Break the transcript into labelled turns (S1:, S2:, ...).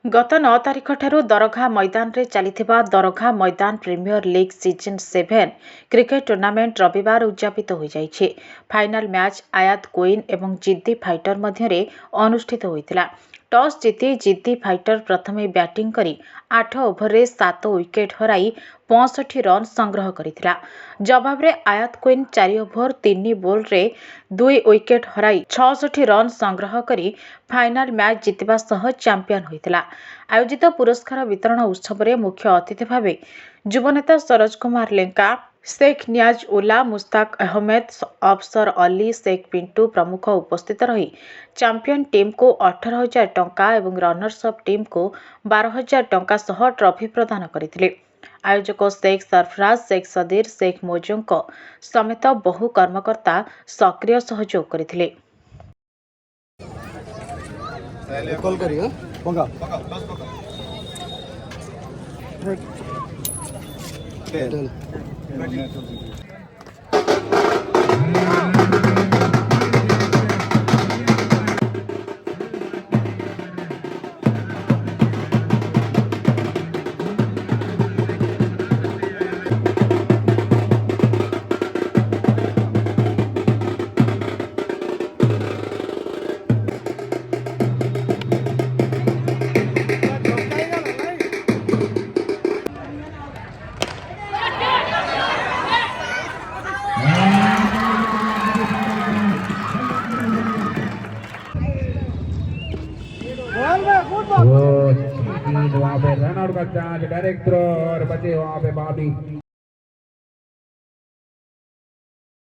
S1: गत 9 तारिख ठारू दरघा मैदान रे चलिथिबा दरघा मैदान premier league season 7 cricket tournament रविवार उद्यापित हो जाइछे। फाइनल मैच आयात क्वीन एवं जिद्दी फाइटर मध्य अनुष्ठित होइतिला। टॉस जीति जिद्दी फाइटर प्रथमे बैटिंग करी 8 ओभर रे 7 विकेट हराई 65 रन संग्रह करिथिला। जवाब रे आयात क्वीन 4 ओभर 3 बॉल रे 2 विकेट हराई 66 रन संग्रह करी फाइनल मैच जितिबा सह चैंपियन होइतिला। आयोजित पुरस्कार वितरण उत्सव में मुख्य अतिथि भाव युवनेता सरोज कुमार लेंका, शेख नियाज उल्ला, मुस्ताक अहमद, अफसर अली, शेख पिंटू प्रमुख उपस्थित रही चैंपियन टीम को 18,000 टंका और रनर्स अप टीम को 12,000 टंका सह ट्रॉफी प्रदान करथिले। आयोजक शेख सरफराज, शेख सदीर, शेख मोजों समेत बहु कर्मकर्ता सक्रिय सहयोग करथिले।
S2: कॉल करिए पंगा
S3: वहाँ पे रन आउट का चांस डायरेक्ट थ्रो और बचे वहाँ पे बाबी